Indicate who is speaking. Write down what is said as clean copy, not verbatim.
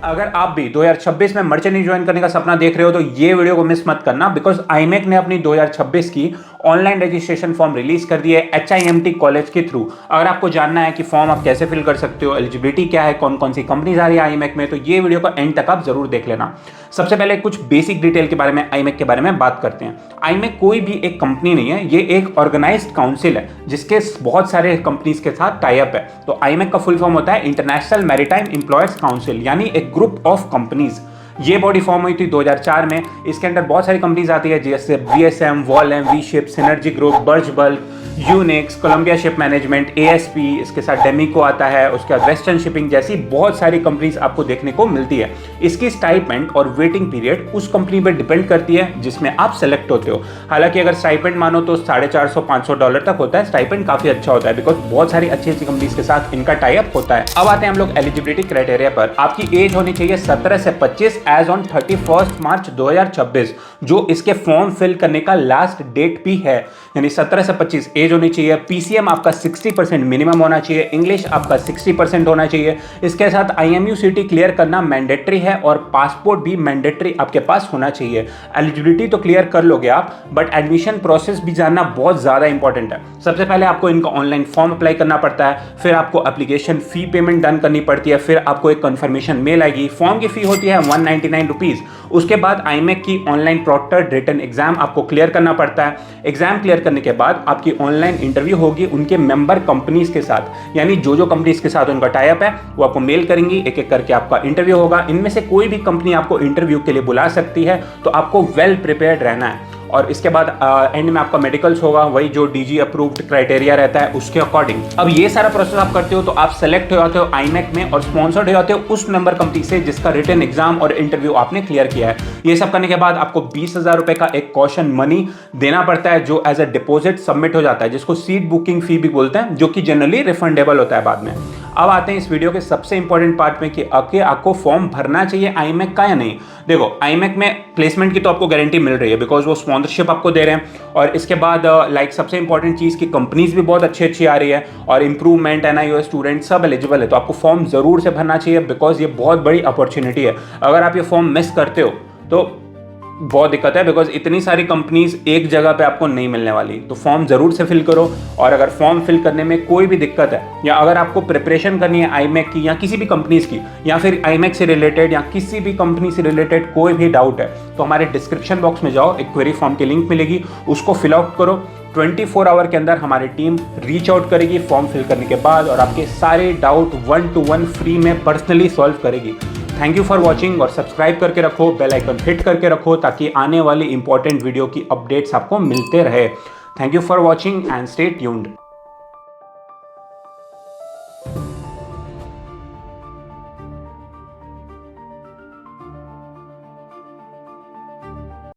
Speaker 1: अगर आप भी 2026 में मर्चेंट ज्वाइन करने का सपना देख रहे हो तो ये वीडियो को मिस मत करना, बिकॉज आईमेक ने अपनी 2026 की ऑनलाइन रजिस्ट्रेशन फॉर्म रिलीज कर दिया है HIMT कॉलेज के थ्रू। अगर आपको जानना है कि फॉर्म आप कैसे फिल कर सकते हो, एलिजिबिलिटी क्या है, कौन कौन सी कंपनीज आ रही है आईमेक में, तो ये वीडियो को एंड तक आप जरूर देख लेना। सबसे पहले कुछ बेसिक डिटेल के बारे में आईमेक के बारे में बात करते हैं। आईमेक कोई भी एक कंपनी नहीं है, ये एक ऑर्गेनाइज्ड काउंसिल है जिसके बहुत सारे कंपनीज के साथ टाई अप है। तो आईमेक का फुल फॉर्म होता है इंटरनेशनल मैरीटाइम एम्प्लॉयर्स काउंसिल, यानी एक ग्रुप ऑफ कंपनीज। ये बॉडी फॉर्म हुई थी 2004 में। इसके अंदर बहुत सारी कंपनीज आती है जैसे BSM, Wallem, V Ship, Synergy group, Berge Bulk, Unix, Columbia ship management, ASP, इसके साथ डेमिको आता है, उसके बाद वेस्टर्न शिपिंग जैसी बहुत सारी कंपनीज आपको देखने को मिलती है। इसकी स्टाइपेंड और वेटिंग पीरियड उस कंपनी पर डिपेंड करती है जिसमें आप सेलेक्ट होते हो। हालांकि अगर स्टाइपेंड मानो तो $450-500 तक होता है। स्टाइपेंड काफी अच्छा होता है बिकॉज बहुत सारी अच्छी अच्छी कंपनीज के साथ इनका टाई अप होता है। अब आते हैं हम लोग एलिजिबिलिटी क्राइटेरिया पर। आपकी एज होनी चाहिए 17 से 25 एज ऑन 31 मार्च 2026, जो इसके फॉर्म फिल करने का लास्ट डेट भी है। यानी 17 से 25 एज होनी चाहिए। PCM आपका 60% मिनिमम होना चाहिए। इंग्लिश आपका 60% होना चाहिए। इसके साथ IMU CT क्लियर करना मैंडेटरी है और पासपोर्ट भी मैंडेटरी आपके पास होना चाहिए। एलिजिबिलिटी तो क्लियर कर लोगे आप, बट एडमिशन प्रोसेस भी जानना बहुत ज़्यादा इंपॉर्टेंट है। सबसे पहले आपको इनका ऑनलाइन फॉर्म अप्लाई करना पड़ता है, फिर आपको एप्लीकेशन फी पेमेंट डन करनी पड़ती है, फिर आपको एक कन्फर्मेशन मेल आएगी। फॉर्म की फी होती है 199 रुपीज़। उसके बाद आईमेक की ऑनलाइन प्रोक्टर्ड रिटन एग्जाम आपको क्लियर करना पड़ता है। एग्जाम क्लियर करने के बाद आपकी ऑनलाइन इंटरव्यू होगी उनके मेंबर कंपनीज के साथ, यानी जो कंपनीज के साथ उनका टाई अप है वो आपको मेल करेंगी, एक एक करके आपका इंटरव्यू होगा। इनमें से कोई भी कंपनी आपको इंटरव्यू के लिए बुला सकती है, तो आपको वेल प्रिपेयर्ड रहना है। और इसके बाद एंड में आपका मेडिकल्स होगा, वही जो DG अप्रूव्ड क्राइटेरिया रहता है उसके अकॉर्डिंग। अब ये सारा प्रोसेस आप करते हो तो आप सेलेक्ट हो जाते हो आईमेक में और स्पॉन्सर्ड हो जाते हो उस मेंबर कंपनी से जिसका रिटन एग्जाम और इंटरव्यू आपने क्लियर किया है। ये सब करने के बाद आपको 20,000 रुपए का एक कॉशन मनी देना पड़ता है, जो एज अ डिपॉजिट सबमिट हो जाता है, जिसको सीट बुकिंग फी भी बोलते हैं, जो कि जनरली रिफंडेबल होता है बाद में। अब आते हैं इस वीडियो के सबसे इंपॉर्टेंट पार्ट में कि आपको फॉर्म भरना चाहिए आईमेक का या नहीं। देखो, आईमेक में प्लेसमेंट की तो आपको गारंटी मिल रही है बिकॉज वो स्पॉन्सरशिप आपको दे रहे हैं। और इसके बाद सबसे इंपॉर्टेंट चीज़ की कंपनीज भी बहुत अच्छी अच्छी आ रही है और इंप्रूवमेंट, NIOS स्टूडेंट सब एलिजिबल है। तो आपको फॉर्म जरूर से भरना चाहिए बिकॉज ये बहुत बड़ी अपॉर्चुनिटी है। अगर आप ये फॉर्म मिस करते हो तो बहुत दिक्कत है, बिकॉज इतनी सारी कंपनीज एक जगह पे आपको नहीं मिलने वाली। तो फॉर्म जरूर से फिल करो। और अगर फॉर्म फिल करने में कोई भी दिक्कत है या अगर आपको प्रिपरेशन करनी है आईमेक की या किसी भी कंपनीज की, या फिर आईमेक से रिलेटेड या किसी भी कंपनी से रिलेटेड कोई भी डाउट है, तो हमारे डिस्क्रिप्शन बॉक्स में जाओ, एक क्वेरी फॉर्म की लिंक मिलेगी, उसको फिल आउट करो। 24 आवर के अंदर हमारी टीम रीच आउट करेगी फॉर्म फिल करने के बाद और आपके सारे डाउट 1-to-1 फ्री में पर्सनली सॉल्व करेगी। थैंक यू फॉर वॉचिंग और सब्सक्राइब करके रखो, बेल आइकन हिट करके रखो ताकि आने वाली इंपॉर्टेंट वीडियो की अपडेट्स आपको मिलते रहे। Thank you for watching and stay tuned.